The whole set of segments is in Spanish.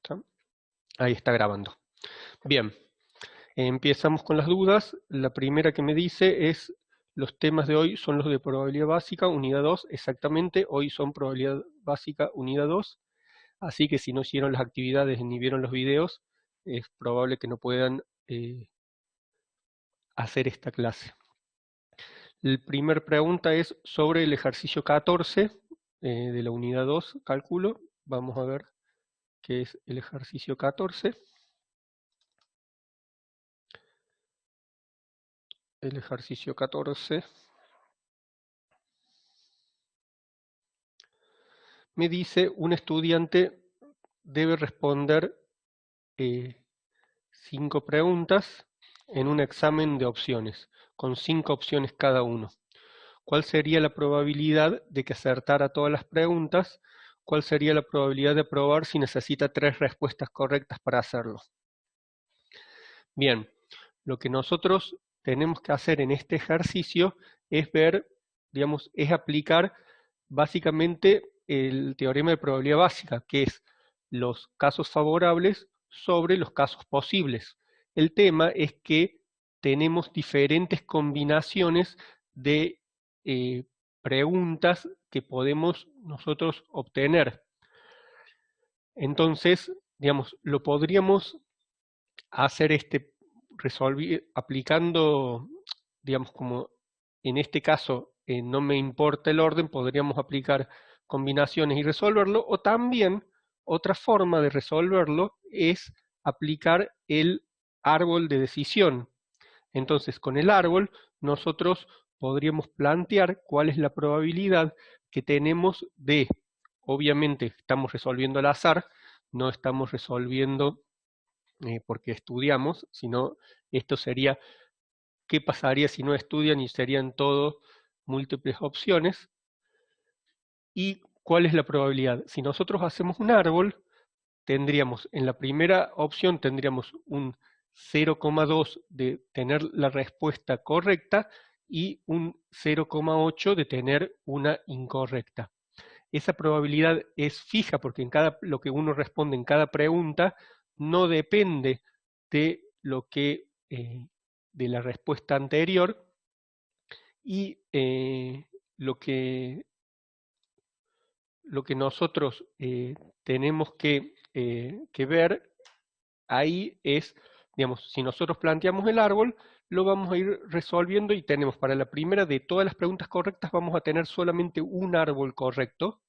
¿Está? Ahí está grabando. Bien, empezamos con las dudas. La primera que me dice es, los temas de hoy son los de probabilidad básica, unidad 2, exactamente, hoy son probabilidad básica, unidad 2, así que si no hicieron las actividades ni vieron los videos, es probable que no puedan hacer esta clase. La primera pregunta es sobre el ejercicio 14 de la unidad 2, cálculo. Vamos a ver qué es el ejercicio 14. El ejercicio 14 me dice, un estudiante debe responder 5 preguntas en un examen de opciones, con 5 opciones cada uno. ¿Cuál sería la probabilidad de que acertara todas las preguntas? ¿Cuál sería la probabilidad de aprobar si necesita 3 respuestas correctas para hacerlo? Bien, lo que nosotros tenemos que hacer en este ejercicio es ver, digamos, es aplicar básicamente el teorema de probabilidad básica, que es los casos favorables sobre los casos posibles. El tema es que tenemos diferentes combinaciones de preguntas que podemos nosotros obtener. Entonces, digamos, lo podríamos hacer aplicando, digamos, como en este caso no me importa el orden, podríamos aplicar combinaciones y resolverlo, o también otra forma de resolverlo es aplicar el árbol de decisión. Entonces, con el árbol nosotros podríamos plantear cuál es la probabilidad que tenemos de, obviamente estamos resolviendo al azar, no estamos resolviendo porque estudiamos, sino esto sería qué pasaría si no estudian y serían todo múltiples opciones. ¿Y cuál es la probabilidad? Si nosotros hacemos un árbol, tendríamos en la primera opción tendríamos un 0,2 de tener la respuesta correcta y un 0,8 de tener una incorrecta. Esa probabilidad es fija porque lo que uno responde en cada pregunta no depende de de la respuesta anterior y lo que nosotros tenemos que ver ahí es, digamos, si nosotros planteamos el árbol, lo vamos a ir resolviendo y tenemos para la primera de todas las preguntas correctas vamos a tener solamente un árbol correcto,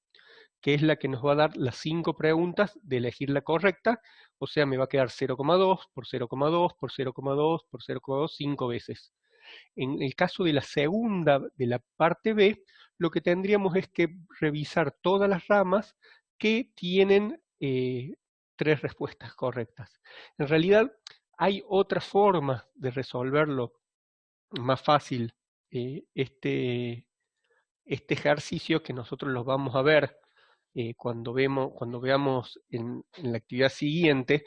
que es la que nos va a dar las 5 preguntas de elegir la correcta, o sea, me va a quedar 0,2 por 0,2 por 0,2 por 0,2 5 veces. En el caso de la segunda, de la parte B, lo que tendríamos es que revisar todas las ramas que tienen 3 respuestas correctas. En realidad, hay otra forma de resolverlo más fácil este ejercicio que nosotros lo vamos a ver cuando veamos en la actividad siguiente,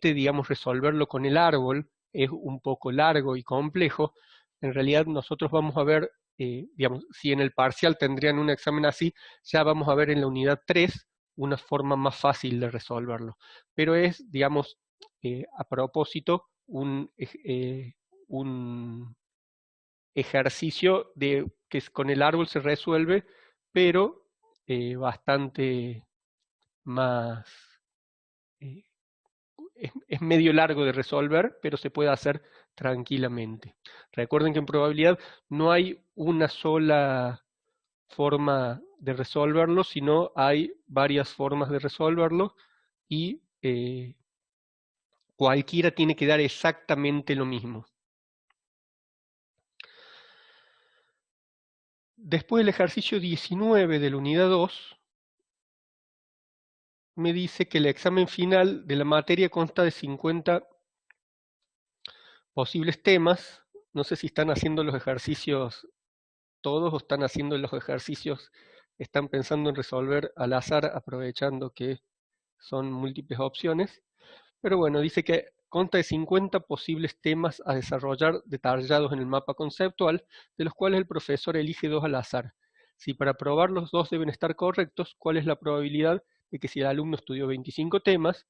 digamos, resolverlo con el árbol es un poco largo y complejo. En realidad nosotros vamos a ver, digamos, si en el parcial tendrían un examen así, ya vamos a ver en la unidad 3 una forma más fácil de resolverlo. Pero es, digamos, a propósito, un ejercicio que con el árbol se resuelve, pero bastante más, eh, es medio largo de resolver, pero se puede hacer tranquilamente. Recuerden que en probabilidad no hay una sola forma de resolverlo, sino hay varias formas de resolverlo y cualquiera tiene que dar exactamente lo mismo. Después del ejercicio 19 de la unidad 2, me dice que el examen final de la materia consta de 50 posibles temas. No sé si están haciendo los ejercicios todos o están haciendo los ejercicios, están pensando en resolver al azar aprovechando que son múltiples opciones. Pero bueno, dice que consta de 50 posibles temas a desarrollar detallados en el mapa conceptual, de los cuales el profesor elige 2 al azar. Si para probar los 2 deben estar correctos, ¿cuál es la probabilidad de que si el alumno estudió 25 temas,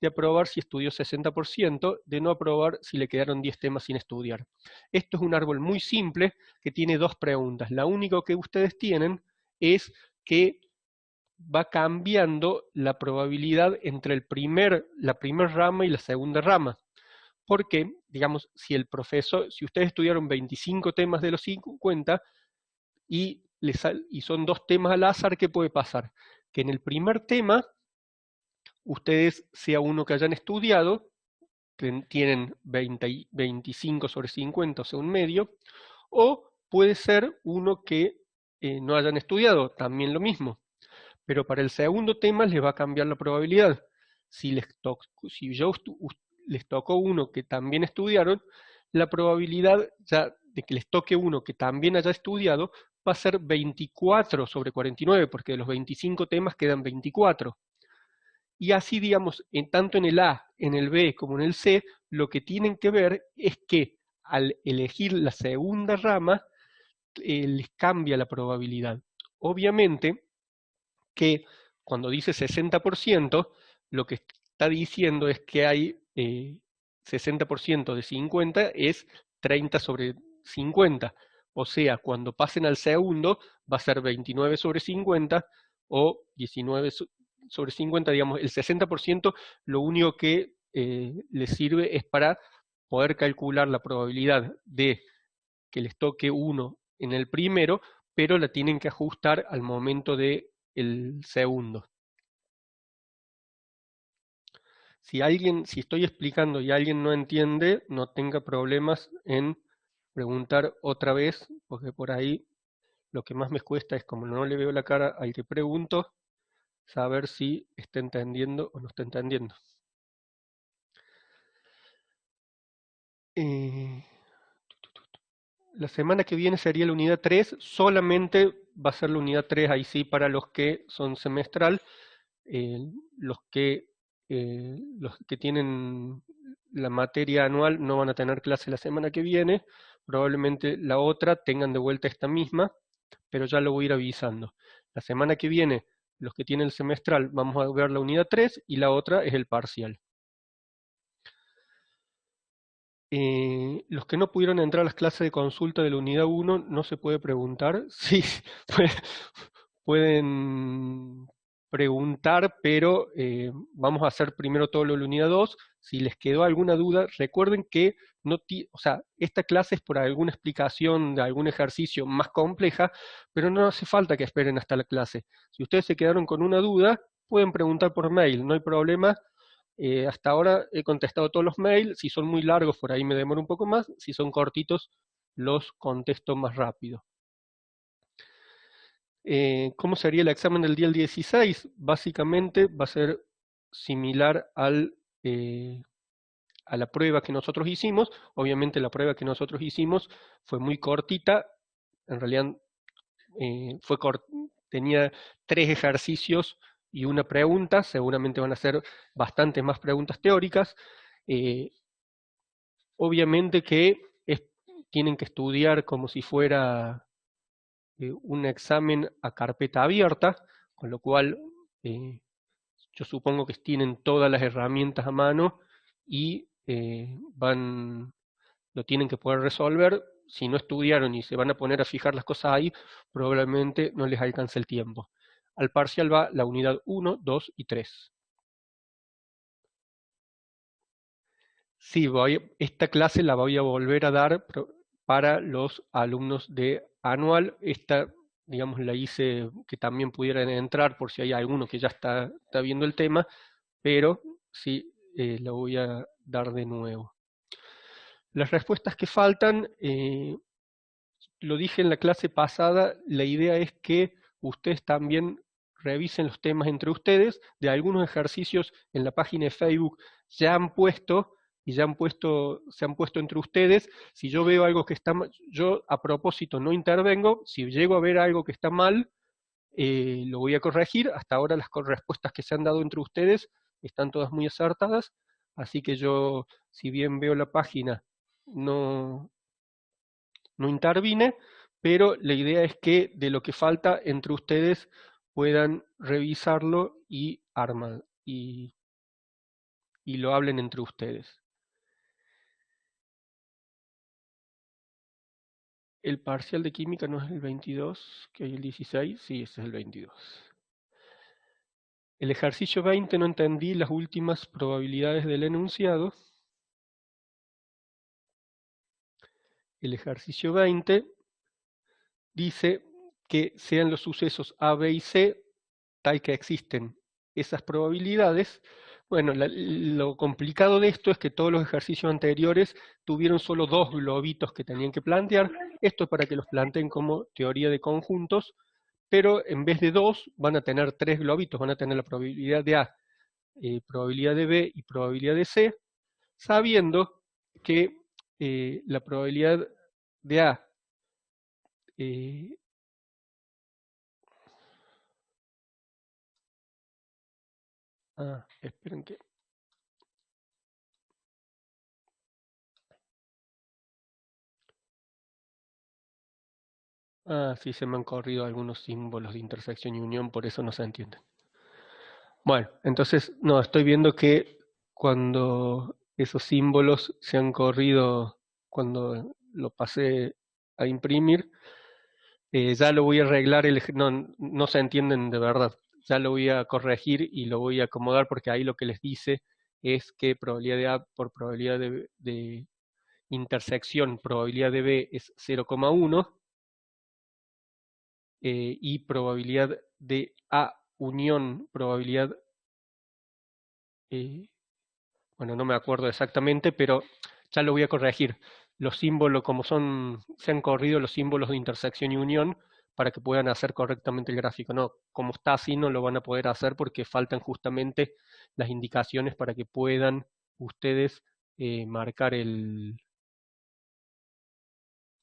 de aprobar si estudió 60%, de no aprobar si le quedaron 10 temas sin estudiar. Esto es un árbol muy simple que tiene dos preguntas. La única que ustedes tienen es que va cambiando la probabilidad entre la primera rama y la segunda rama. Porque, digamos, si ustedes estudiaron 25 temas de los 50 y son dos temas al azar, ¿qué puede pasar? Que en el primer tema, ustedes, sea uno que hayan estudiado, tienen 25 sobre 50, o sea, un medio, o puede ser uno que no hayan estudiado, también lo mismo. Pero para el segundo tema les va a cambiar la probabilidad. Si les tocó uno que también estudiaron, la probabilidad ya de que les toque uno que también haya estudiado va a ser 24 sobre 49, porque de los 25 temas quedan 24. Y así, digamos, tanto en el A, en el B como en el C, lo que tienen que ver es que al elegir la segunda rama, les cambia la probabilidad. Obviamente que cuando dice 60%, lo que está diciendo es que hay 60% de 50 es 30 sobre 50. O sea, cuando pasen al segundo va a ser 29 sobre 50 o 19 sobre 50, digamos, el 60% lo único que les sirve es para poder calcular la probabilidad de que les toque uno en el primero, pero la tienen que ajustar al momento del segundo. Si estoy explicando y alguien no entiende, no tenga problemas en preguntar otra vez, porque por ahí lo que más me cuesta es, como no le veo la cara al que pregunto, saber si está entendiendo o no está entendiendo. La semana que viene sería la unidad 3, solamente va a ser la unidad 3 ahí sí para los que son semestral, eh, los que los que tienen la materia anual no van a tener clase la semana que viene, probablemente la otra tengan de vuelta esta misma, pero ya lo voy a ir avisando. La semana que viene, los que tienen el semestral, vamos a ver la unidad 3 y la otra es el parcial. Los que no pudieron entrar a las clases de consulta de la unidad 1, no se puede preguntar. Sí, pueden preguntar, pero vamos a hacer primero todo lo de la unidad 2. Si les quedó alguna duda, recuerden que o sea, esta clase es por alguna explicación de algún ejercicio más compleja, pero no hace falta que esperen hasta la clase. Si ustedes se quedaron con una duda, pueden preguntar por mail, no hay problema. Hasta ahora he contestado todos los mails, si son muy largos por ahí me demoro un poco más, si son cortitos los contesto más rápido. ¿Cómo sería el examen del día 16? Básicamente va a ser similar a la prueba que nosotros hicimos. Obviamente la prueba que nosotros hicimos fue muy cortita, en realidad tenía 3 ejercicios y una pregunta, seguramente van a ser bastantes más preguntas teóricas. Obviamente que tienen que estudiar como si fuera un examen a carpeta abierta, con lo cual yo supongo que tienen todas las herramientas a mano y lo tienen que poder resolver. Si no estudiaron y se van a poner a fijar las cosas ahí, probablemente no les alcance el tiempo. Al parcial va la unidad 1, 2 y 3. Sí, esta clase la voy a volver a dar para los alumnos de anual. Esta, digamos, la hice que también pudieran entrar por si hay alguno que ya está viendo el tema, pero sí, la voy a dar de nuevo. Las respuestas que faltan, lo dije en la clase pasada, la idea es que ustedes también revisen los temas entre ustedes. De algunos ejercicios en la página de Facebook ya han puesto y se han puesto entre ustedes. Si yo veo algo que está mal, yo a propósito no intervengo. Si llego a ver algo que está mal, lo voy a corregir. Hasta ahora las respuestas que se han dado entre ustedes están todas muy acertadas. Así que yo, si bien veo la página, no intervine, pero la idea es que de lo que falta entre ustedes puedan revisarlo y arman y lo hablen entre ustedes. El parcial de química no es el 22, que hay el 16, sí, ese es el 22. El ejercicio 20 no entendí las últimas probabilidades del enunciado. El ejercicio 20 dice que sean los sucesos A, B y C tal que existen esas probabilidades. Bueno, lo complicado de esto es que todos los ejercicios anteriores tuvieron solo 2 globitos que tenían que plantear. Esto es para que los planteen como teoría de conjuntos, pero en vez de 2 van a tener 3 globitos, van a tener la probabilidad de A, probabilidad de B y probabilidad de C, sabiendo que la probabilidad de A esperen que... Sí, se me han corrido algunos símbolos de intersección y unión, por eso no se entienden. Bueno, entonces, no, estoy viendo que cuando esos símbolos se han corrido, cuando lo pasé a imprimir, ya lo voy a arreglar, no se entienden de verdad. Ya lo voy a corregir y lo voy a acomodar porque ahí lo que les dice es que probabilidad de A por probabilidad de intersección, probabilidad de B es 0,1 y probabilidad de A unión, probabilidad, bueno, no me acuerdo exactamente, pero ya lo voy a corregir. Los símbolos, como se han corrido los símbolos de intersección y unión para que puedan hacer correctamente el gráfico. No, como está así no lo van a poder hacer porque faltan justamente las indicaciones para que puedan ustedes marcar el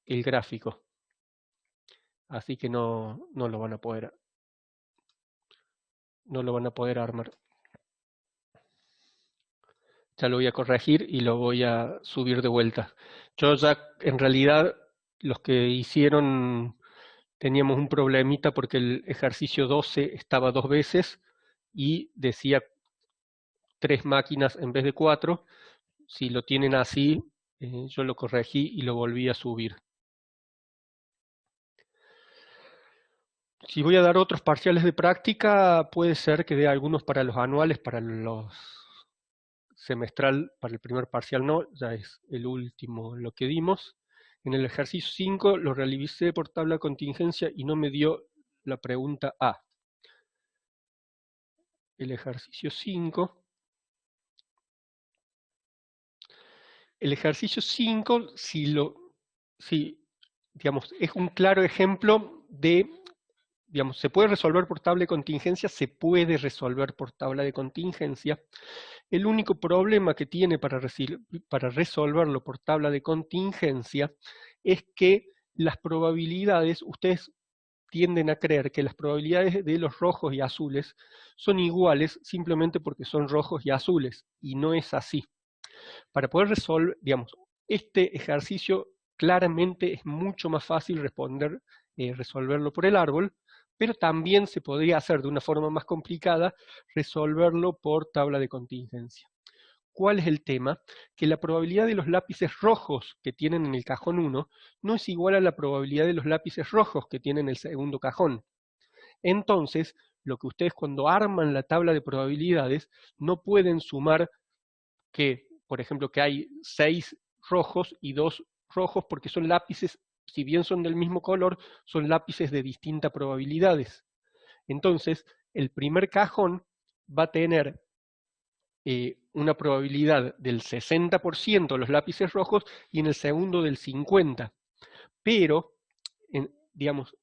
gráfico. Así que no lo van a poder armar. Ya lo voy a corregir y lo voy a subir de vuelta. Yo ya, en realidad, los que hicieron, teníamos un problemita porque el ejercicio 12 estaba 2 veces y decía 3 máquinas en vez de 4. Si lo tienen así, yo lo corregí y lo volví a subir. Si voy a dar otros parciales de práctica, puede ser que dé algunos para los anuales, para los semestral, para el primer parcial no, ya es el último lo que dimos. En el ejercicio 5 lo realicé por tabla de contingencia y no me dio la pregunta A. El ejercicio 5. El ejercicio 5, digamos, es un claro ejemplo de, digamos, se puede resolver por tabla de contingencia, se puede resolver por tabla de contingencia. El único problema que tiene para resolverlo por tabla de contingencia es que las probabilidades, ustedes tienden a creer que las probabilidades de los rojos y azules son iguales simplemente porque son rojos y azules, y no es así. Para poder resolver, digamos, este ejercicio claramente es mucho más fácil resolverlo por el árbol, pero también se podría hacer de una forma más complicada, resolverlo por tabla de contingencia. ¿Cuál es el tema? Que la probabilidad de los lápices rojos que tienen en el cajón 1 no es igual a la probabilidad de los lápices rojos que tienen en el segundo cajón. Entonces, lo que ustedes cuando arman la tabla de probabilidades no pueden sumar que, por ejemplo, que hay 6 rojos y 2 rojos porque son lápices, si bien son del mismo color, son lápices de distintas probabilidades. Entonces, el primer cajón va a tener una probabilidad del 60% los lápices rojos y en el segundo del 50%. Pero, digamos,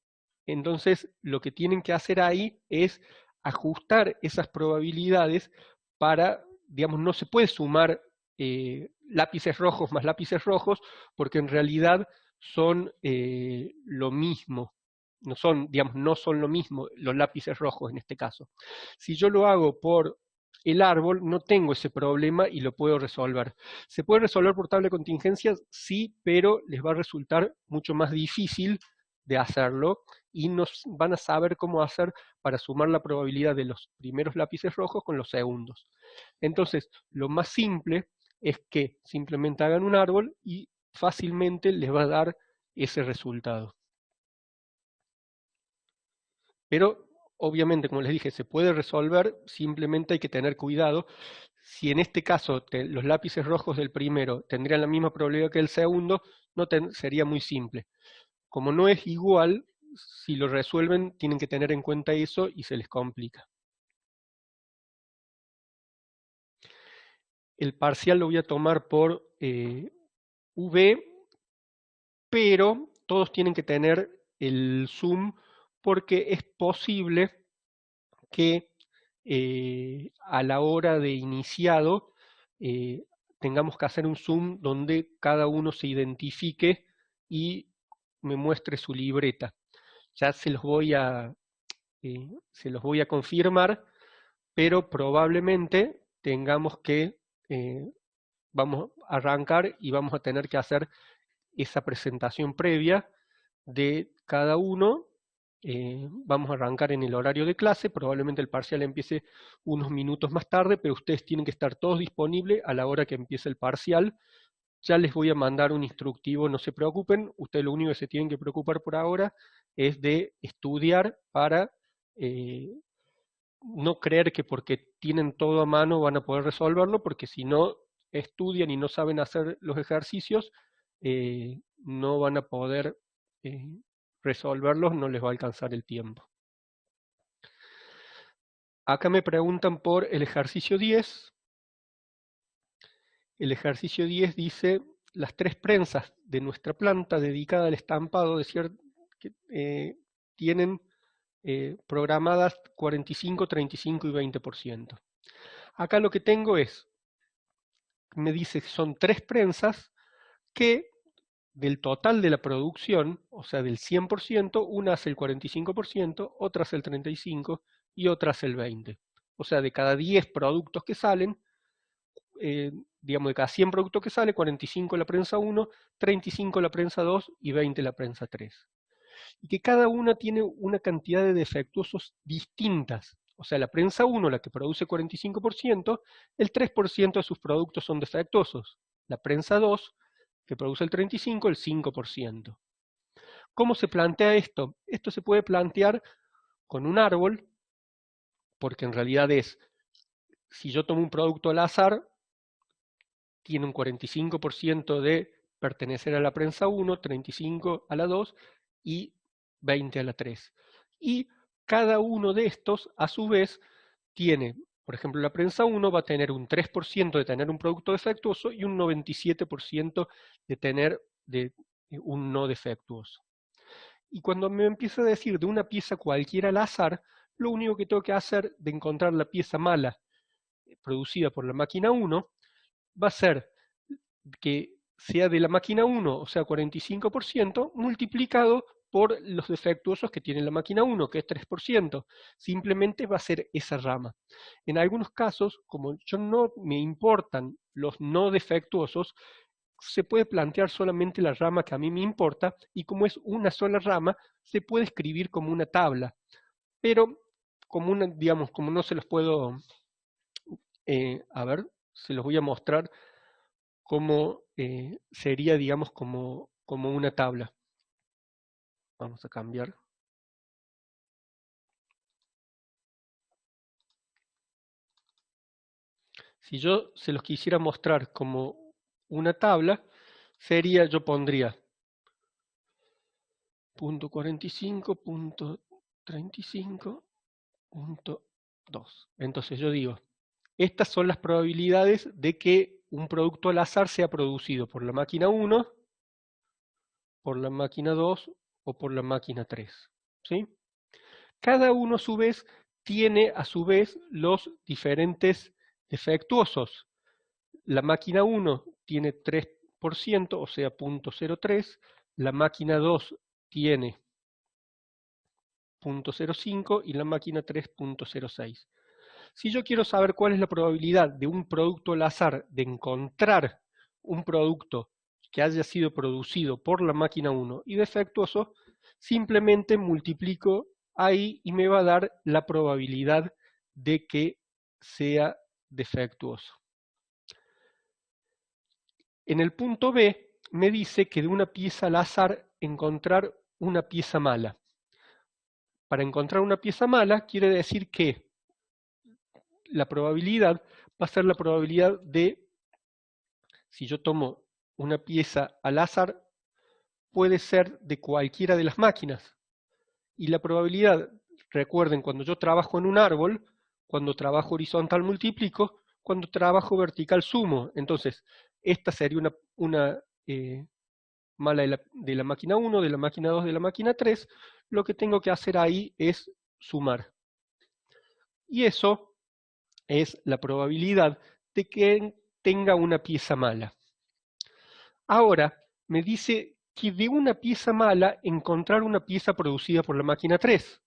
entonces lo que tienen que hacer ahí es ajustar esas probabilidades para, digamos, no se puede sumar lápices rojos más lápices rojos porque en realidad son lo mismo. No son, digamos, no son lo mismo los lápices rojos en este caso. Si yo lo hago por el árbol, no tengo ese problema y lo puedo resolver. ¿Se puede resolver por tabla de contingencias? Sí, pero les va a resultar mucho más difícil de hacerlo y nos van a saber cómo hacer para sumar la probabilidad de los primeros lápices rojos con los segundos. Entonces, lo más simple es que simplemente hagan un árbol y fácilmente les va a dar ese resultado. Pero obviamente, como les dije, se puede resolver, simplemente hay que tener cuidado. Si en este caso los lápices rojos del primero tendrían la misma probabilidad que el segundo, sería muy simple. Como no es igual, si lo resuelven tienen que tener en cuenta eso y se les complica. El parcial lo voy a tomar por V, pero todos tienen que tener el zoom porque es posible que a la hora de iniciado tengamos que hacer un zoom donde cada uno se identifique y me muestre su libreta. Ya se los voy a confirmar, pero probablemente tengamos que, vamos a arrancar y vamos a tener que hacer esa presentación previa de cada uno. Vamos a arrancar en el horario de clase, probablemente el parcial empiece unos minutos más tarde, pero ustedes tienen que estar todos disponibles a la hora que empiece el parcial. Ya les voy a mandar un instructivo, no se preocupen, ustedes lo único que se tienen que preocupar por ahora es de estudiar para no creer que porque tienen todo a mano van a poder resolverlo, porque si no estudian y no saben hacer los ejercicios, no van a poder resolverlos, no les va a alcanzar el tiempo. Acá me preguntan por el ejercicio 10. El ejercicio 10 dice, las 3 prensas de nuestra planta dedicada al estampado tienen programadas 45, 35 y 20%. Acá lo que tengo es, me dice que son 3 prensas que del total de la producción, o sea del 100%, una hace el 45%, otra hace el 35% y otra hace el 20%. O sea, de cada 10 productos que salen, digamos de cada 100 productos que sale, 45 la prensa 1, 35 la prensa 2 y 20 la prensa 3. Y que cada una tiene una cantidad de defectuosos distintas. O sea, la prensa 1, la que produce 45%, el 3% de sus productos son defectuosos. La prensa 2, que produce el 35%, el 5%. ¿Cómo se plantea esto? Esto se puede plantear con un árbol, porque en realidad es, si yo tomo un producto al azar, tiene un 45% de pertenecer a la prensa 1, 35 a la 2 y 20 a la 3. Y cada uno de estos, a su vez, tiene, por ejemplo, la prensa 1 va a tener un 3% de tener un producto defectuoso y un 97% de tener un no defectuoso. Y cuando me empieza a decir de una pieza cualquiera al azar, lo único que tengo que hacer de encontrar la pieza mala producida por la máquina 1 va a ser que sea de la máquina 1, o sea 45%, multiplicado por los defectuosos que tiene la máquina 1, que es 3%. Simplemente va a ser esa rama. En algunos casos, como yo no me importan los no defectuosos, se puede plantear solamente la rama que a mí me importa, y como es una sola rama, se puede escribir como una tabla. Pero, como digamos, como no se los puedo, a ver, se los voy a mostrar cómo sería, digamos, como una tabla. Vamos a cambiar. Si yo se los quisiera mostrar como una tabla, sería, yo pondría punto 45, punto 35, punto 2. Entonces yo digo, estas son las probabilidades de que un producto al azar sea producido por la máquina 1, por la máquina 2 o por la máquina 3. ¿Sí? Cada uno a su vez tiene a su vez los diferentes defectuosos. La máquina 1 tiene 3%, o sea 0.03, la máquina 2 tiene 0.05 y la máquina 3 0.06. Si yo quiero saber cuál es la probabilidad de un producto al azar de encontrar un producto que haya sido producido por la máquina 1 y defectuoso, simplemente multiplico ahí y me va a dar la probabilidad de que sea defectuoso. En el punto B me dice que de una pieza al azar encontrar una pieza mala. Para encontrar una pieza mala quiere decir que la probabilidad va a ser la probabilidad de, si yo tomo una pieza al azar, puede ser de cualquiera de las máquinas. Y la probabilidad, recuerden, cuando yo trabajo en un árbol, cuando trabajo horizontal multiplico, cuando trabajo vertical sumo. Entonces, esta sería una mala de la máquina 1, de la máquina 2, de la máquina 3. Lo que tengo que hacer ahí es sumar. Y eso es la probabilidad de que tenga una pieza mala. Ahora, me dice que de una pieza mala encontrar una pieza producida por la máquina 3.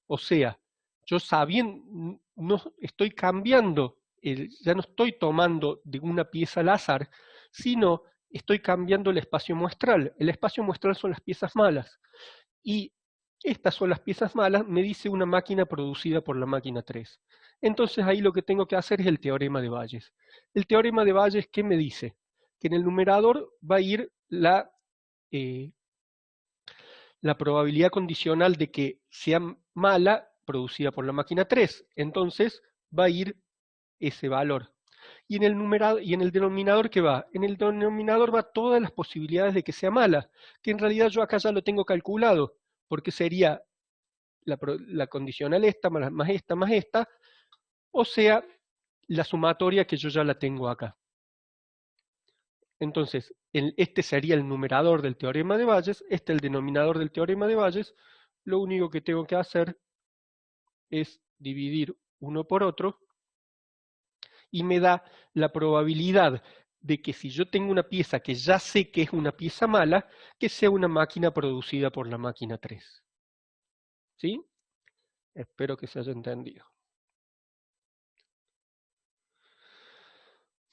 O sea, yo sabiendo, no estoy cambiando, ya no estoy tomando de una pieza al azar, sino estoy cambiando el espacio muestral. El espacio muestral son las piezas malas. Y estas son las piezas malas, me dice una máquina producida por la máquina 3. Entonces ahí lo que tengo que hacer es el teorema de Bayes. El teorema de Bayes, ¿qué me dice? Que en el numerador va a ir la probabilidad condicional de que sea mala producida por la máquina 3. Entonces va a ir ese valor. Y en el denominador, ¿qué va? En el denominador va todas las posibilidades de que sea mala, que en realidad yo acá ya lo tengo calculado, porque sería la condicional esta, más esta, o sea, la sumatoria que yo ya la tengo acá. Entonces, este sería el numerador del teorema de Bayes, este el denominador del teorema de Bayes. Lo único que tengo que hacer es dividir uno por otro y me da la probabilidad de que si yo tengo una pieza que ya sé que es una pieza mala, que sea una máquina producida por la máquina 3. ¿Sí? Espero que se haya entendido.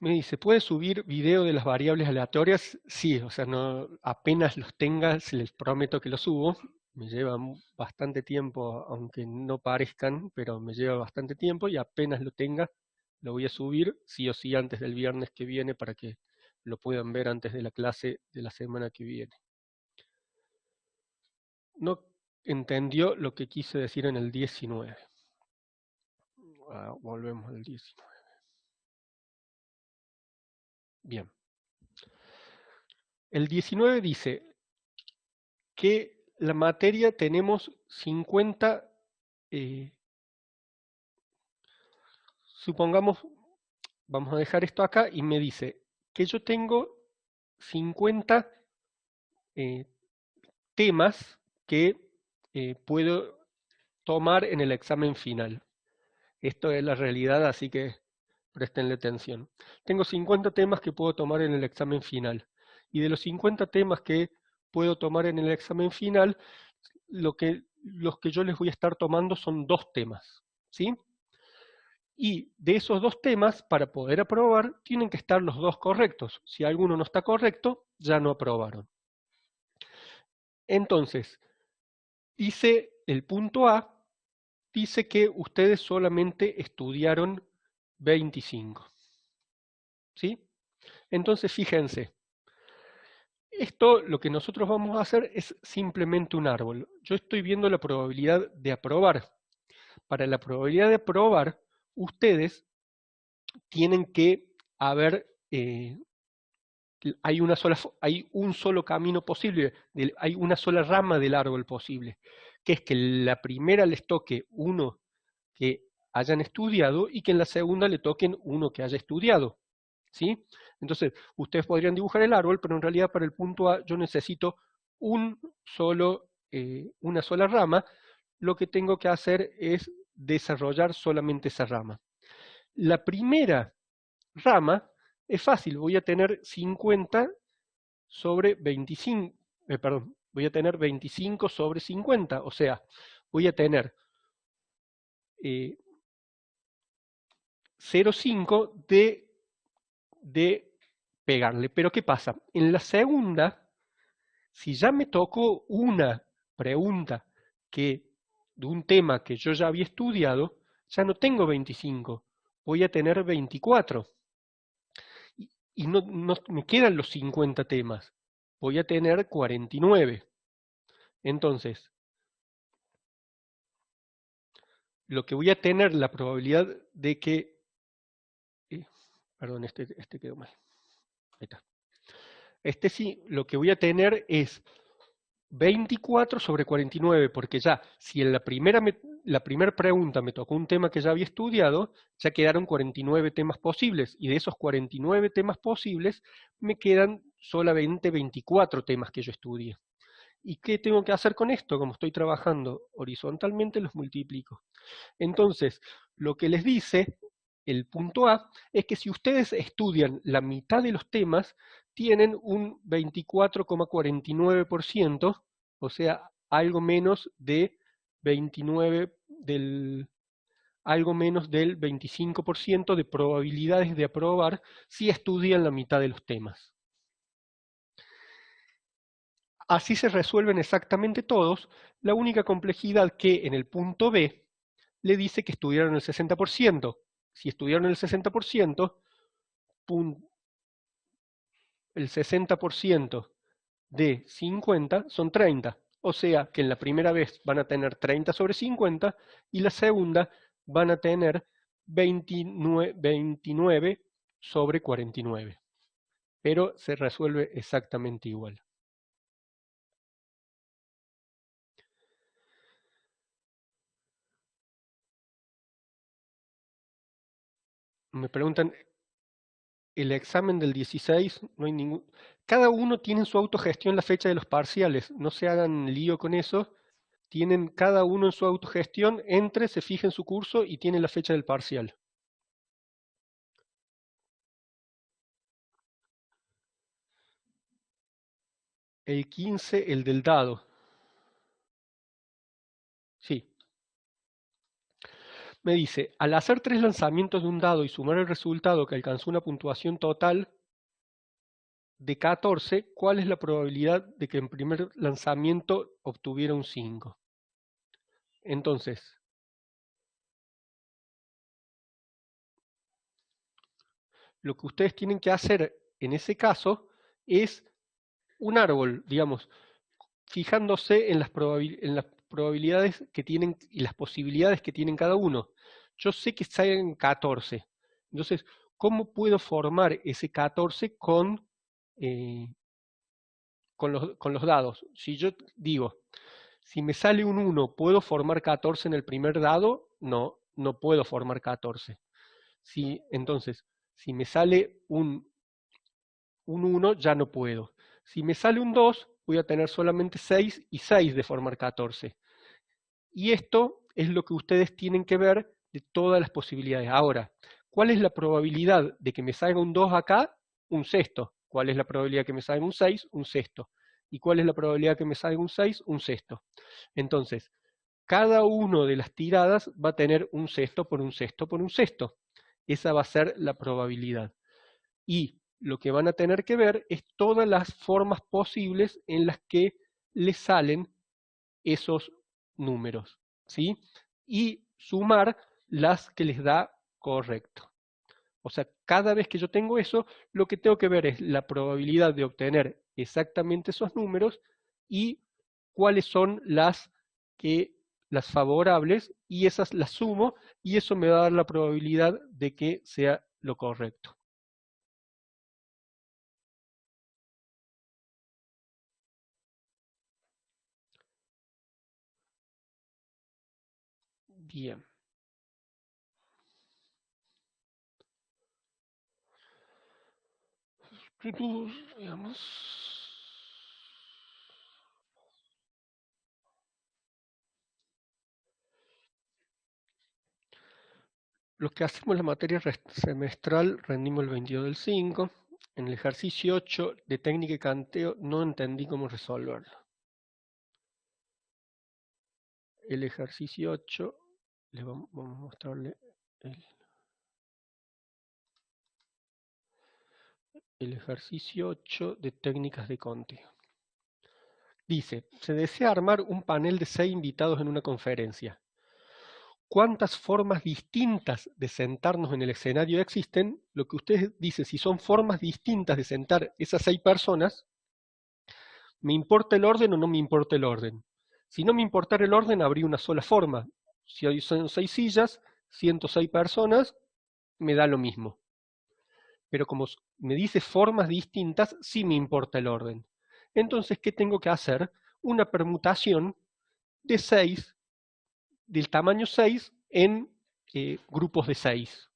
Me dice, ¿puede subir video de las variables aleatorias? Sí, o sea, no, apenas los tenga, se les prometo que los subo. Me lleva bastante tiempo, aunque no parezcan, pero me lleva bastante tiempo y apenas lo tenga, lo voy a subir, sí o sí, antes del viernes que viene para que lo puedan ver antes de la clase de la semana que viene. No entendió lo que quise decir en el 19. Volvemos al 19. Bien. El 19 dice que la materia tenemos 50, supongamos, vamos a dejar esto acá y me dice que yo tengo 50 temas que puedo tomar en el examen final. Esto es la realidad, así que prestenle atención. Tengo 50 temas que puedo tomar en el examen final. Y de los 50 temas que puedo tomar en el examen final, los que yo les voy a estar tomando son 2 temas. ¿Sí? Y de esos 2 temas, para poder aprobar, tienen que estar los 2 correctos. Si alguno no está correcto, ya no aprobaron. Entonces, dice el punto A, dice que ustedes solamente estudiaron 25. ¿Sí? Entonces, fíjense, esto lo que nosotros vamos a hacer es simplemente un árbol. Yo estoy viendo la probabilidad de aprobar. Para la probabilidad de aprobar, ustedes tienen que haber, hay un solo camino posible, hay una sola rama del árbol posible, que es que la primera les toque uno que hayan estudiado y que en la segunda le toquen uno que haya estudiado. ¿Sí? Entonces, ustedes podrían dibujar el árbol, pero en realidad para el punto A yo necesito una sola rama. Lo que tengo que hacer es desarrollar solamente esa rama. La primera rama es fácil, voy a tener 50 sobre 25, perdón, voy a tener 25 sobre 50, o sea, voy a tener 0,5 de pegarle. Pero ¿qué pasa? En la segunda, si ya me tocó una pregunta de un tema que yo ya había estudiado, ya no tengo 25, voy a tener 24. Y no me quedan los 50 temas, voy a tener 49. Entonces, lo que voy a tener, la probabilidad de que... perdón, este quedó mal. Ahí está. Este sí, lo que voy a tener es 24 sobre 49, porque ya, si en la primera pregunta me tocó un tema que ya había estudiado, ya quedaron 49 temas posibles, y de esos 49 temas posibles, me quedan solamente 24 temas que yo estudié. ¿Y qué tengo que hacer con esto? Como estoy trabajando horizontalmente, los multiplico. Entonces, lo que les dice el punto A es que si ustedes estudian la mitad de los temas, tienen un 24,49%, o sea, algo menos de 29 algo menos del 25% de probabilidades de aprobar si estudian la mitad de los temas. Así se resuelven exactamente todos, la única complejidad que en el punto B le dice que estudiaron el 60%. Si estudiaron el 60%, el 60% de 50 son 30. O sea que en la primera vez van a tener 30 sobre 50 y la segunda van a tener 29 sobre 49. Pero se resuelve exactamente igual. Me preguntan, el examen del 16, no hay ningún... Cada uno tiene en su autogestión la fecha de los parciales, no se hagan lío con eso. Tienen cada uno en su autogestión, se fija en su curso y tiene la fecha del parcial. El 15, el del dado. Sí. Me dice, al hacer 3 lanzamientos de un dado y sumar el resultado que alcanzó una puntuación total de 14, ¿cuál es la probabilidad de que en primer lanzamiento obtuviera un 5? Entonces, lo que ustedes tienen que hacer en ese caso es un árbol, digamos, fijándose en en las probabilidades que tienen y las posibilidades que tienen cada uno. Yo sé que salen 14. Entonces, ¿cómo puedo formar ese 14 eh, con los dados? Si yo digo, si me sale un 1, ¿puedo formar 14 en el primer dado? No, no puedo formar 14. Entonces, si me sale un 1 ya no puedo. Si me sale un 2, voy a tener solamente 6 y 6 de formar 14. Y esto es lo que ustedes tienen que ver de todas las posibilidades. Ahora, ¿cuál es la probabilidad de que me salga un 2 acá? Un sexto. ¿Cuál es la probabilidad de que me salga un 6? Un sexto. ¿Y cuál es la probabilidad de que me salga un 6? Un sexto. Entonces, cada una de las tiradas va a tener un sexto por un sexto por un sexto. Esa va a ser la probabilidad. Y lo que van a tener que ver es todas las formas posibles en las que les salen esos números, ¿sí? Y sumar las que les da correcto. O sea, cada vez que yo tengo eso, lo que tengo que ver es la probabilidad de obtener exactamente esos números y cuáles son las favorables, y esas las sumo, y eso me va a dar la probabilidad de que sea lo correcto. Bien. Digamos, los que hacemos la materia semestral rendimos el 22 del 5. En el ejercicio 8 de técnica y canteo no entendí cómo resolverlo. El ejercicio 8, vamos a mostrarle el ejercicio 8 de técnicas de conteo. Dice, se desea armar un panel de 6 invitados en una conferencia. ¿Cuántas formas distintas de sentarnos en el escenario existen? Lo que usted dice, si son formas distintas de sentar esas 6 personas, ¿me importa el orden o no me importa el orden? Si no me importara el orden, habría una sola forma. Si hoy son 6 sillas, 106 personas, me da lo mismo. Pero como me dice formas distintas, sí me importa el orden. Entonces, ¿qué tengo que hacer? Una permutación de 6, del tamaño 6, en grupos de 6.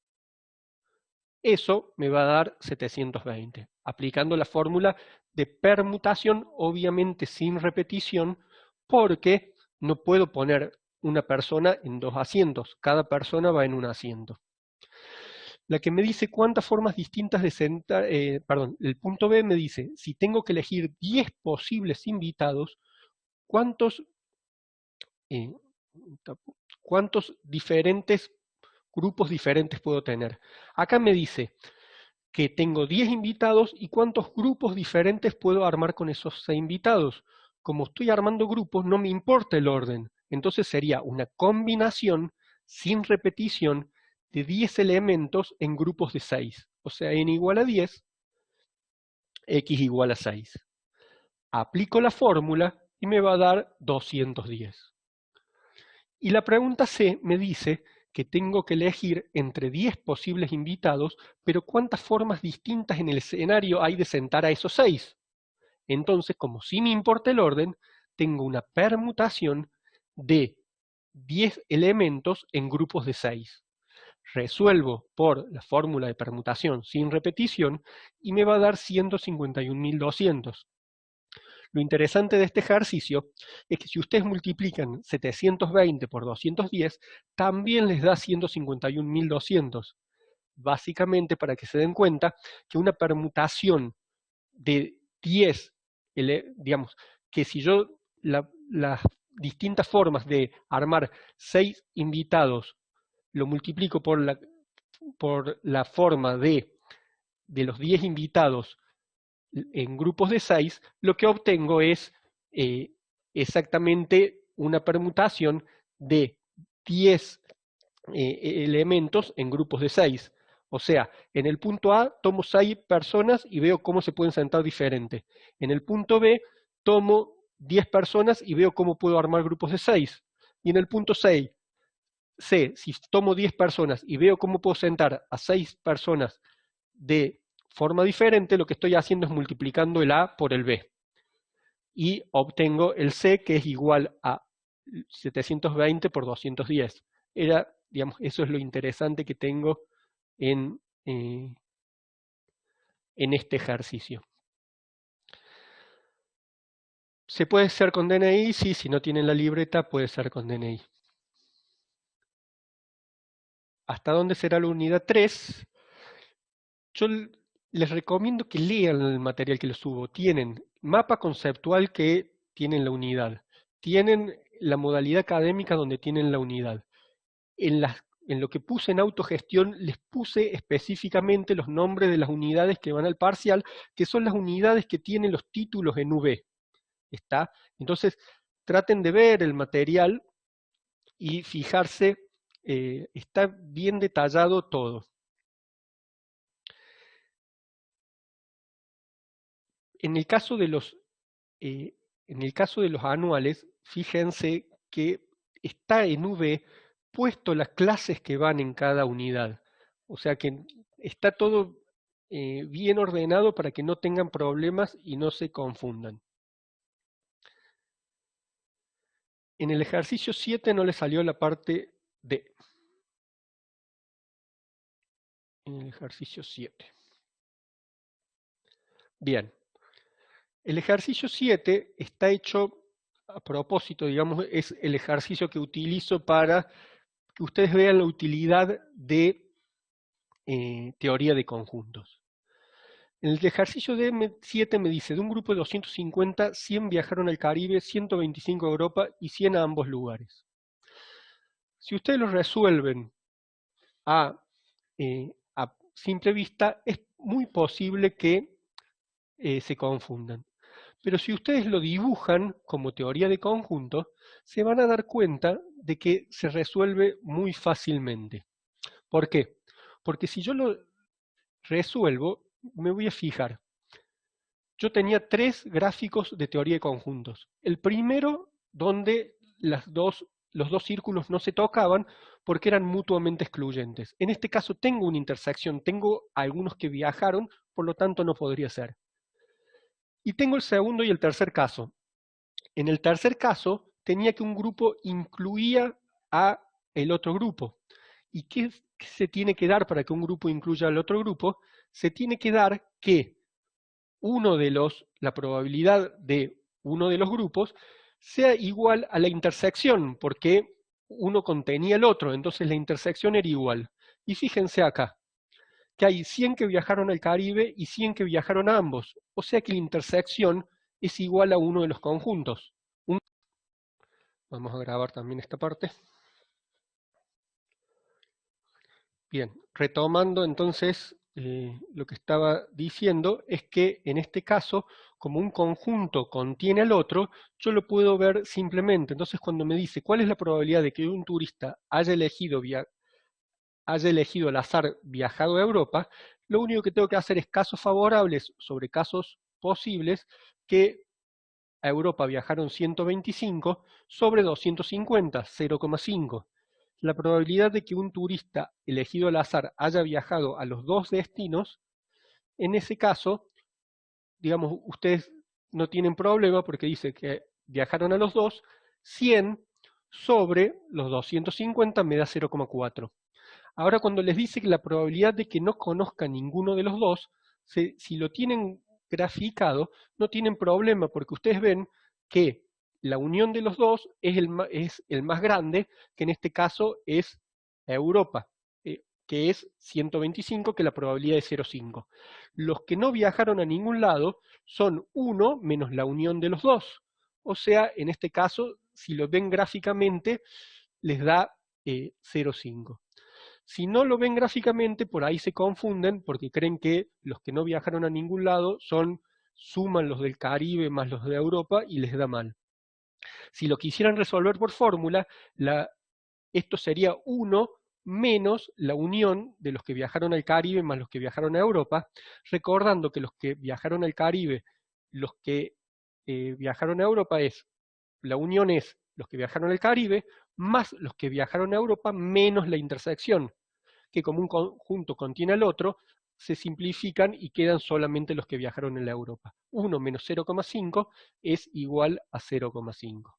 Eso me va a dar 720. Aplicando la fórmula de permutación, obviamente sin repetición, porque no puedo poner una persona en 2 asientos. Cada persona va en un asiento. La que me dice cuántas formas distintas de sentar, el punto B me dice, si tengo que elegir 10 posibles invitados, ¿cuántos, eh, cuántos diferentes grupos diferentes puedo tener? Acá me dice que tengo 10 invitados y cuántos grupos diferentes puedo armar con esos 6 invitados. Como estoy armando grupos, no me importa el orden. Entonces sería una combinación sin repetición de 10 elementos en grupos de 6. O sea, n igual a 10, x igual a 6. Aplico la fórmula y me va a dar 210. Y la pregunta C me dice que tengo que elegir entre 10 posibles invitados, pero ¿cuántas formas distintas en el escenario hay de sentar a esos 6? Entonces, como sí me importa el orden, tengo una permutación de 10 elementos en grupos de 6. Resuelvo por la fórmula de permutación sin repetición y me va a dar 151.200. Lo interesante de este ejercicio es que si ustedes multiplican 720 por 210, también les da 151.200. Básicamente para que se den cuenta que una permutación de 10, digamos, que si yo las distintas formas de armar 6 invitados lo multiplico por la forma de los 10 invitados en grupos de 6, lo que obtengo es exactamente una permutación de 10 elementos en grupos de 6. O sea, en el punto A tomo 6 personas y veo cómo se pueden sentar diferente. En el punto B tomo 10 personas y veo cómo puedo armar grupos de 6. Y en el punto C, si tomo 10 personas y veo cómo puedo sentar a 6 personas de forma diferente, lo que estoy haciendo es multiplicando el A por el B. Y obtengo el C, que es igual a 720 por 210. Digamos, eso es lo interesante que tengo en este ejercicio. ¿Se puede hacer con DNI? Sí, si no tienen la libreta, puede ser con DNI. ¿Hasta dónde será la unidad 3? Yo les recomiendo que lean el material que les subo. Tienen mapa conceptual que tienen la unidad. Tienen la modalidad académica donde tienen la unidad. En lo que puse en autogestión, les puse específicamente los nombres de las unidades que van al parcial, que son las unidades que tienen los títulos en V. ¿Está? Entonces, traten de ver el material y fijarse, está bien detallado todo. En el caso de los, anuales, fíjense que está en V puesto las clases que van en cada unidad. O sea que está todo bien ordenado para que no tengan problemas y no se confundan. En el ejercicio 7 no le salió la parte D. En el ejercicio 7. Bien. El ejercicio 7 está hecho a propósito, digamos, es el ejercicio que utilizo para que ustedes vean la utilidad de teoría de conjuntos. En el ejercicio de 7 me dice, de un grupo de 250, 100 viajaron al Caribe, 125 a Europa y 100 a ambos lugares. Si ustedes lo resuelven a simple vista, es muy posible que se confundan. Pero si ustedes lo dibujan como teoría de conjuntos, se van a dar cuenta de que se resuelve muy fácilmente. ¿Por qué? Porque si yo lo resuelvo, me voy a fijar. Yo tenía 3 gráficos de teoría de conjuntos. El primero, donde los dos círculos no se tocaban porque eran mutuamente excluyentes. En este caso tengo una intersección, tengo algunos que viajaron, por lo tanto no podría ser. Y tengo el segundo y el tercer caso. En el tercer caso, tenía que un grupo incluía a el otro grupo. ¿Y qué se tiene que dar para que un grupo incluya al otro grupo? Se tiene que dar que la probabilidad de uno de los grupos sea igual a la intersección, porque uno contenía el otro, entonces la intersección era igual. Y fíjense acá, que hay 100 que viajaron al Caribe y 100 que viajaron a ambos, o sea que la intersección es igual a uno de los conjuntos. Vamos a grabar también esta parte. Bien, retomando entonces lo que estaba diciendo es que en este caso, como un conjunto contiene al otro, yo lo puedo ver simplemente. Entonces cuando me dice cuál es la probabilidad de que un turista haya elegido al azar viajado a Europa, lo único que tengo que hacer es casos favorables sobre casos posibles, que a Europa viajaron 125 sobre 250, 0,5. La probabilidad de que un turista elegido al azar haya viajado a los dos destinos, en ese caso, digamos, ustedes no tienen problema porque dice que viajaron a los dos, 100 sobre los 250 me da 0,4. Ahora cuando les dice que la probabilidad de que no conozca ninguno de los dos, si lo tienen graficado, no tienen problema porque ustedes ven que la unión de los dos es el más grande, que en este caso es Europa, que es 125, que la probabilidad es 0,5. Los que no viajaron a ningún lado son 1 menos la unión de los dos. O sea, en este caso, si lo ven gráficamente, les da 0,5. Si no lo ven gráficamente, por ahí se confunden porque creen que los que no viajaron a ningún lado suman los del Caribe más los de Europa y les da mal. Si lo quisieran resolver por fórmula, esto sería 1 menos la unión de los que viajaron al Caribe más los que viajaron a Europa, recordando que los que viajaron al Caribe, los que viajaron a Europa la unión es los que viajaron al Caribe más los que viajaron a Europa menos la intersección, que como un conjunto contiene al otro, se simplifican y quedan solamente los que viajaron en la Europa. 1 menos 0,5 es igual a 0,5.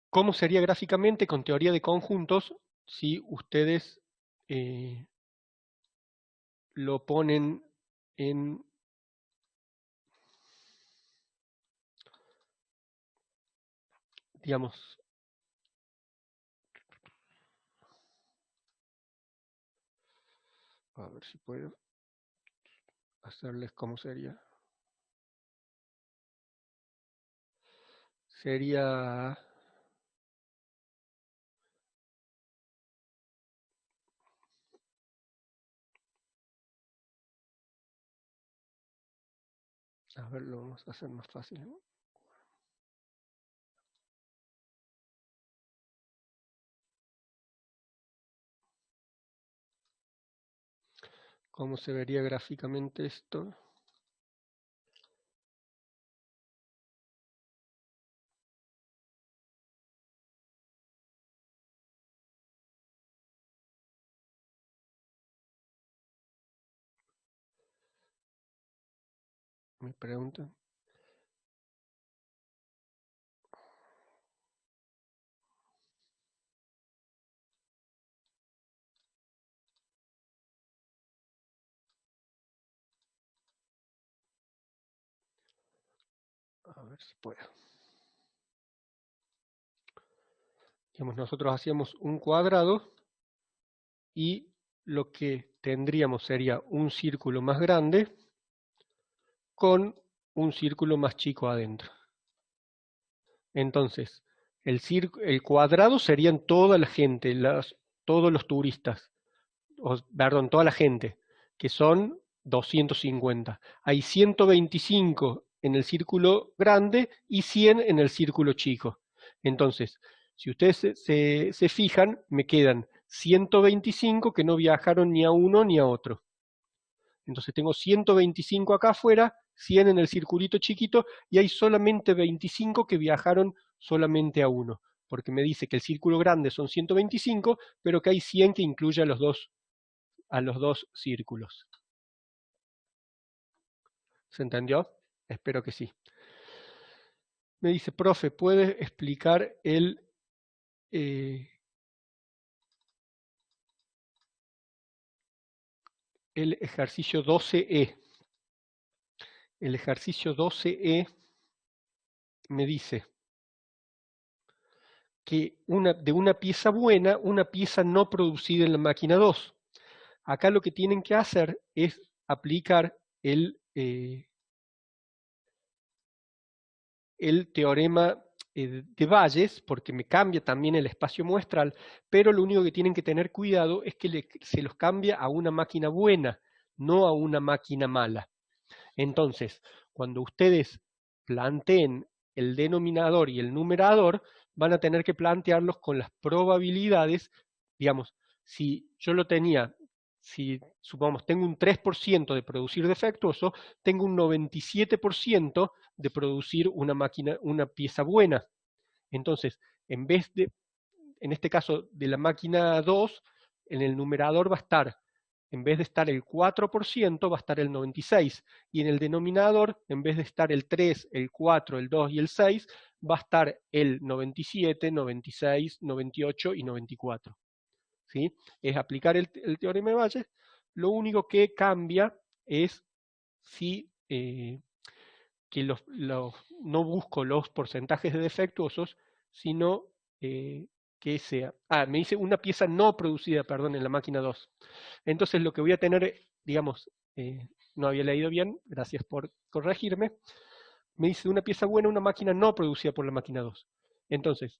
¿Cómo sería gráficamente con teoría de conjuntos si ustedes lo ponen en, digamos, a ver si puedo hacerles cómo sería? Sería, a ver, lo vamos a hacer más fácil, ¿no? ¿Cómo se vería gráficamente esto? Me preguntan. A ver si puedo. Digamos, nosotros hacíamos un cuadrado y lo que tendríamos sería un círculo más grande con un círculo más chico adentro. Entonces, el cuadrado serían toda la gente, todos los turistas. perdón, toda la gente, que son 250. Hay 125 en el círculo grande y 100 en el círculo chico. Entonces, si ustedes se fijan, me quedan 125 que no viajaron ni a uno ni a otro. Entonces tengo 125 acá afuera, 100 en el circulito chiquito y hay solamente 25 que viajaron solamente a uno, porque me dice que el círculo grande son 125, pero que hay 100 que incluye a los dos círculos. ¿Se entendió? Espero que sí. Me dice, profe, ¿puede explicar el ejercicio 12E? El ejercicio 12E me dice que de una pieza buena, una pieza no producida en la máquina 2. Acá lo que tienen que hacer es aplicar el teorema de Bayes, porque me cambia también el espacio muestral, pero lo único que tienen que tener cuidado es que se los cambia a una máquina buena, no a una máquina mala. Entonces, cuando ustedes planteen el denominador y el numerador, van a tener que plantearlos con las probabilidades, digamos, si yo lo tenía, si supongamos tengo un 3% de producir defectuoso, tengo un 97% de producir una pieza buena. Entonces, en vez de, en este caso de la máquina 2, en el numerador va a estar, en vez de estar el 4%, va a estar el 96%. Y en el denominador, en vez de estar el 3, el 4, el 2 y el 6, va a estar el 97, 96, 98 y 94. ¿Sí? Es aplicar el teorema de Bayes. Lo único que cambia es si que no busco los porcentajes de defectuosos, sino que sea... me dice una pieza no producida, perdón, en la máquina 2. Entonces lo que voy a tener, digamos, no había leído bien, gracias por corregirme, me dice una pieza buena, una máquina no producida por la máquina 2. Entonces,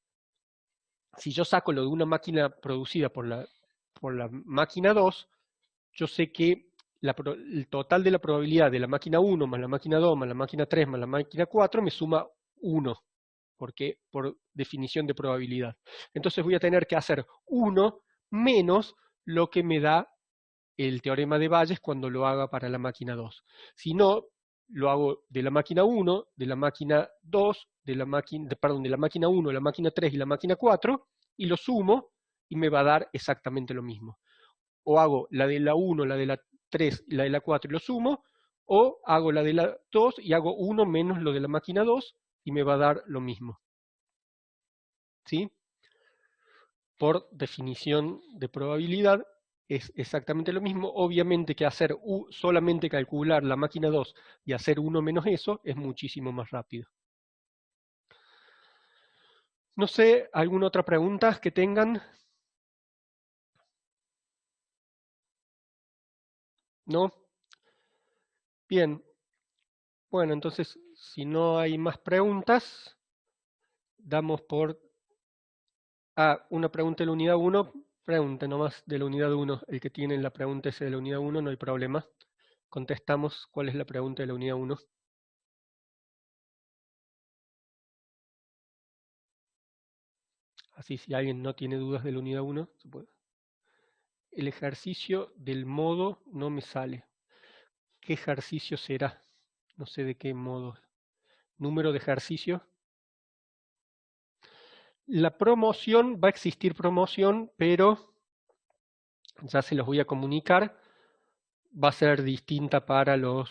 si yo saco lo de una máquina producida por la máquina 2, yo sé que el total de la probabilidad de la máquina 1 más la máquina 2 más la máquina 3 más la máquina 4 me suma 1, porque por definición de probabilidad. Entonces voy a tener que hacer 1 menos lo que me da el teorema de Bayes cuando lo haga para la máquina 2. Si no, lo hago de la máquina 1, de la máquina 2, de la máquina 1, la máquina 3 y la máquina 4, y lo sumo y me va a dar exactamente lo mismo. O hago la de la 1, la de la 3 y la de la 4 y lo sumo, o hago la de la 2 y hago 1 menos lo de la máquina 2 y me va a dar lo mismo. ¿Sí? Por definición de probabilidad es exactamente lo mismo. Obviamente que hacer solamente calcular la máquina 2 y hacer 1 menos eso es muchísimo más rápido. No sé, ¿alguna otra pregunta que tengan? ¿No? Bien. Bueno, entonces, si no hay más preguntas, damos por... una pregunta de la unidad 1. Pregunte nomás de la unidad 1. El que tiene la pregunta es de la unidad 1, no hay problema. Contestamos cuál es la pregunta de la unidad 1. Así si alguien no tiene dudas de la unidad 1, se puede. El ejercicio del modo no me sale. ¿Qué ejercicio será? No sé de qué modo. ¿Número de ejercicio? La promoción, va a existir promoción, pero ya se los voy a comunicar. Va a ser distinta para los...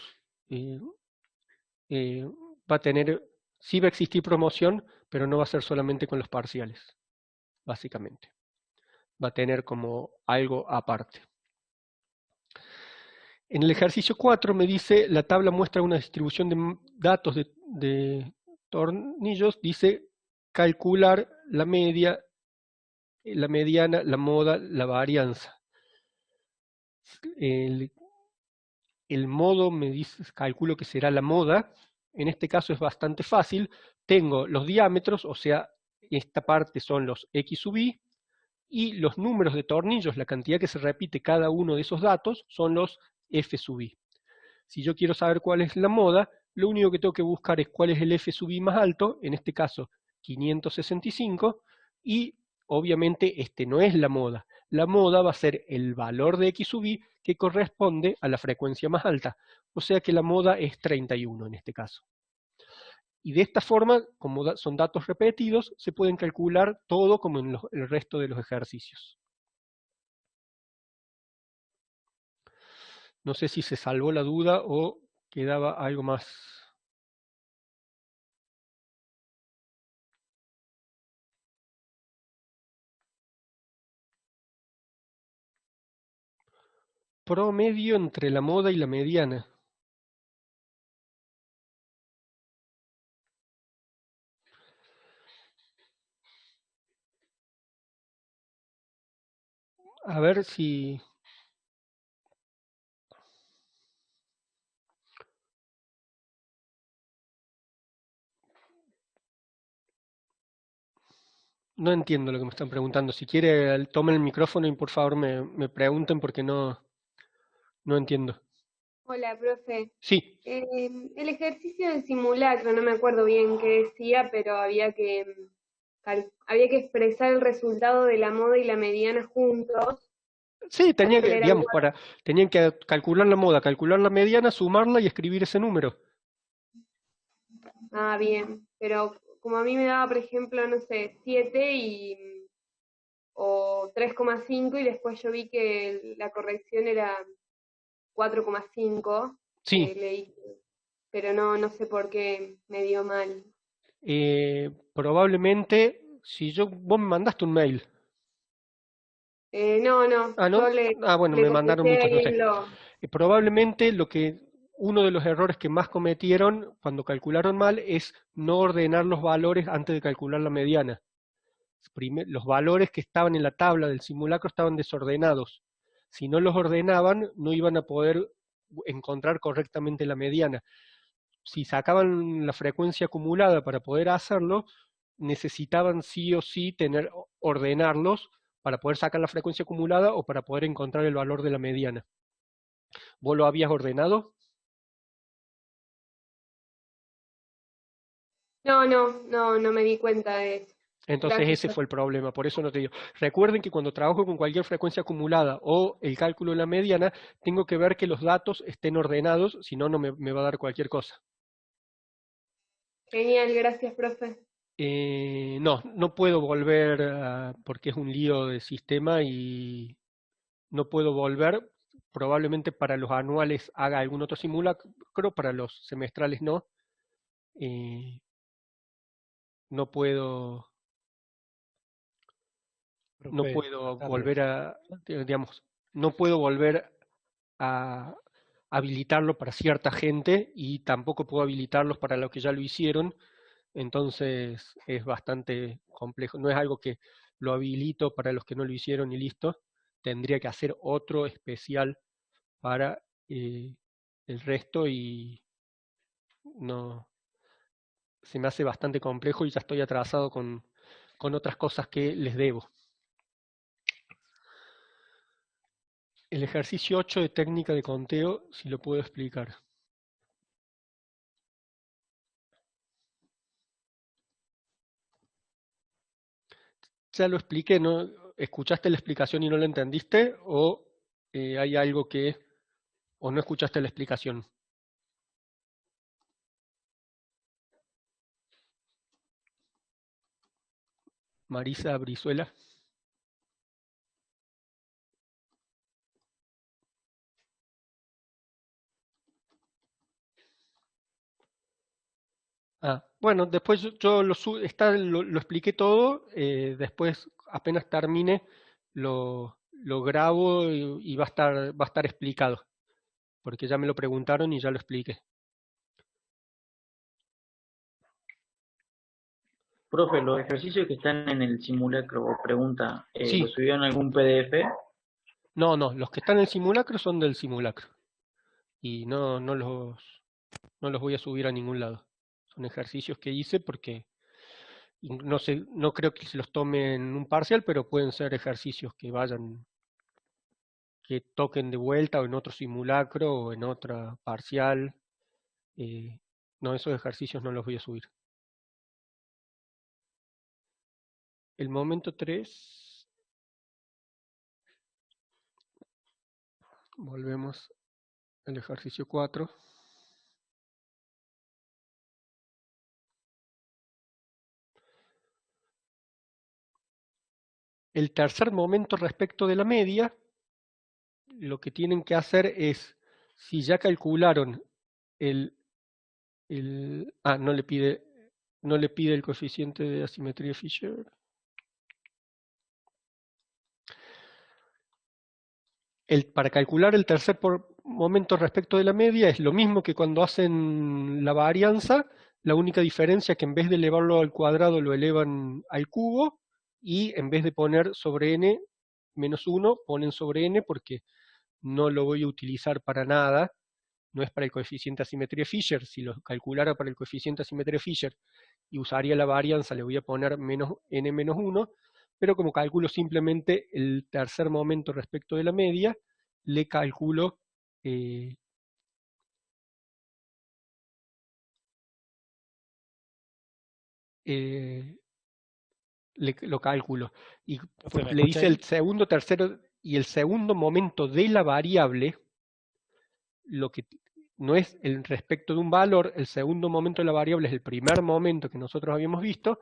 va a tener... Sí va a existir promoción, pero no va a ser solamente con los parciales, básicamente. Va a tener como algo aparte. En el ejercicio 4 me dice, la tabla muestra una distribución de datos de tornillos, dice calcular la media, la mediana, la moda, la varianza. El modo me dice, calculo que será la moda, en este caso es bastante fácil, tengo los diámetros, o sea, esta parte son los x sub i, y los números de tornillos, la cantidad que se repite cada uno de esos datos, son los F sub i. Si yo quiero saber cuál es la moda, lo único que tengo que buscar es cuál es el F sub i más alto, en este caso 565, y obviamente este no es la moda. La moda va a ser el valor de X sub i que corresponde a la frecuencia más alta. O sea que la moda es 31 en este caso. Y de esta forma, como son datos repetidos, se pueden calcular todo como en el resto de los ejercicios. No sé si se salvó la duda o quedaba algo más. Promedio entre la moda y la mediana. A ver si... No entiendo lo que me están preguntando. Si quiere, tomen el micrófono y por favor me pregunten porque no entiendo. Hola, profe. Sí, El ejercicio del simulacro, no me acuerdo bien qué decía, pero había que expresar el resultado de la moda y la mediana juntos. sí, tenía ¿Cuál que, era el digamos, tenían que calcular la moda, calcular la mediana, sumarla y escribir ese número. Ah, bien. Pero como a mí me daba, por ejemplo, no sé, 7 o 3,5 y después yo vi que la corrección era 4,5, Sí, leí, pero no sé por qué me dio mal. probablemente, si vos me mandaste un mail. No, Ah, yo ¿no? Ah, bueno, le me mandaron contesté muchos, no ahí sé. en lo... Probablemente uno de los errores que más cometieron cuando calcularon mal es no ordenar los valores antes de calcular la mediana. Los valores que estaban en la tabla del simulacro estaban desordenados. Si no los ordenaban, no iban a poder encontrar correctamente la mediana. Si sacaban la frecuencia acumulada para poder hacerlo, necesitaban sí o sí ordenarlos para poder sacar la frecuencia acumulada o para poder encontrar el valor de la mediana. ¿Vos lo habías ordenado? No me di cuenta de eso. Entonces Gracias, ese profe. fue el problema, por eso no te digo. Recuerden que cuando trabajo con cualquier frecuencia acumulada o el cálculo de la mediana, tengo que ver que los datos estén ordenados, si no, me va a dar cualquier cosa. Genial, gracias, profe. No puedo volver porque es un lío de sistema y no puedo volver. Probablemente para los anuales haga algún otro simulacro, para los semestrales no. Eh, no puedo, no Profe, puedo buenas tardes. volver digamos, no puedo volver a habilitarlo para cierta gente y tampoco puedo habilitarlos para los que ya lo hicieron. Entonces es bastante complejo. No es algo que lo habilito para los que no lo hicieron y listo. Tendría que hacer otro especial para el resto y no se me hace bastante complejo y ya estoy atrasado con otras cosas que les debo. El ejercicio 8 de técnica de conteo, si lo puedo explicar. Ya lo expliqué, ¿no? ¿Escuchaste la explicación y no la entendiste? ¿O hay algo o no escuchaste la explicación? Marisa Brizuela. Ah, bueno, después yo lo expliqué todo, después apenas termine lo grabo y va a estar explicado, porque ya me lo preguntaron y ya lo expliqué. Profe, los ejercicios que están en el simulacro, pregunta, ¿los Sí, subieron a algún PDF? no, los que están en el simulacro son del simulacro y no los voy a subir a ningún lado. Son ejercicios que hice porque y no sé, no creo que se los tome en un parcial, pero pueden ser ejercicios que que toquen de vuelta o en otro simulacro o en otra parcial. eh, no, esos ejercicios no los voy a subir. El momento 3, volvemos al ejercicio 4. El tercer momento respecto de la media, lo que tienen que hacer es, si ya calcularon no le pide el coeficiente de asimetría Fisher. Para calcular el tercer momento respecto de la media es lo mismo que cuando hacen la varianza, la única diferencia es que en vez de elevarlo al cuadrado lo elevan al cubo y en vez de poner sobre n menos 1 ponen sobre n porque no lo voy a utilizar para nada, no es para el coeficiente de asimetría Fisher. Si lo calculara para el coeficiente de asimetría Fisher y usaría la varianza, le voy a poner n menos 1, pero como calculo simplemente el tercer momento respecto de la media, le calculo lo calculo. Y le dice el segundo, tercero y el segundo momento de la variable, lo que no es el respecto de un valor, el segundo momento de la variable es el primer momento que nosotros habíamos visto,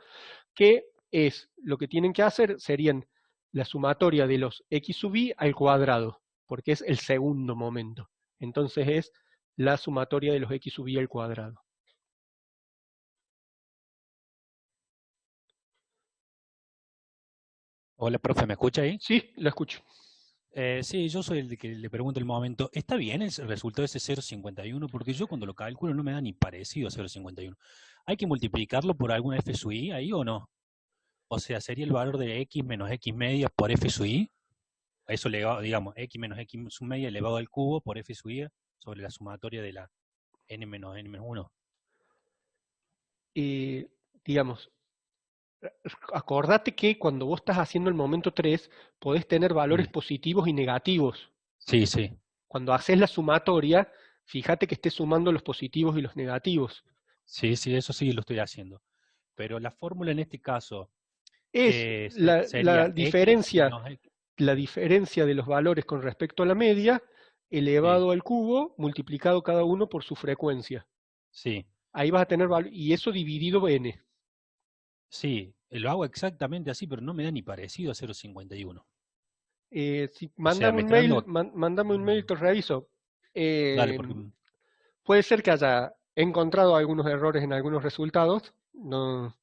que es lo que tienen que hacer serían la sumatoria de los x sub i al cuadrado, porque es el segundo momento. Entonces es la sumatoria de los x sub i al cuadrado. Hola, profe, ¿me escucha ahí? Sí, lo escucho. Sí, yo soy el que le pregunto el momento. ¿Está bien el resultado de ese 0,51? Porque yo cuando lo calculo no me da ni parecido a 0,51. ¿Hay que multiplicarlo por alguna f sub i ahí o no? O sea, ¿sería el valor de x menos x media por f sub i? Eso elevado, digamos, x menos x sub media elevado al cubo por f sub i sobre la sumatoria de la n menos 1. Digamos, acordate que cuando vos estás haciendo el momento 3, podés tener valores positivos y negativos. Sí, sí. Cuando haces la sumatoria, fíjate que estés sumando los positivos y los negativos. Sí, sí, eso sí lo estoy haciendo. Pero la fórmula en este caso Es sería la diferencia de los valores con respecto a la media, elevado al cubo, multiplicado cada uno por su frecuencia. Sí. Ahí vas a tener y eso dividido n. Sí, lo hago exactamente así, pero no me da ni parecido a 0,51. Mándame un mail, te reviso. Dale, porque... Puede ser que haya encontrado algunos errores en algunos resultados, no,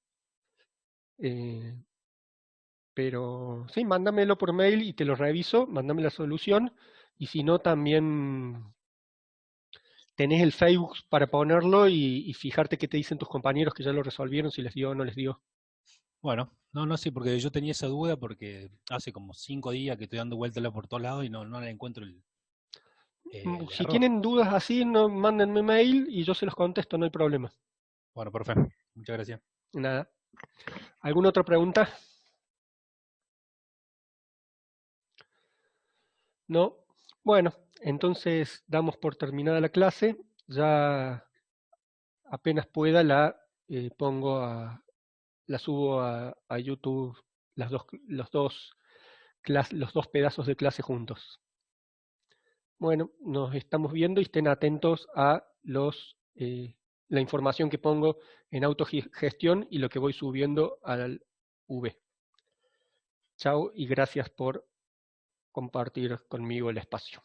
pero sí, mándamelo por mail y te lo reviso, mándame la solución, y si no también tenés el Facebook para ponerlo y fijarte qué te dicen tus compañeros que ya lo resolvieron, si les dio o no les dio. Bueno, no, sí, porque yo tenía esa duda porque hace como 5 días que estoy dando vueltas por todos lados y no la encuentro el Si error. tienen dudas así, no, mándenme mail y yo se los contesto, no hay problema. Bueno, profe, muchas gracias. Nada. ¿Alguna otra pregunta? ¿No? Bueno, entonces damos por terminada la clase. Ya apenas pueda la la subo a YouTube los dos pedazos de clase juntos. Bueno, nos estamos viendo y estén atentos a la información que pongo en autogestión y lo que voy subiendo al V. Chao y gracias por compartir conmigo el espacio.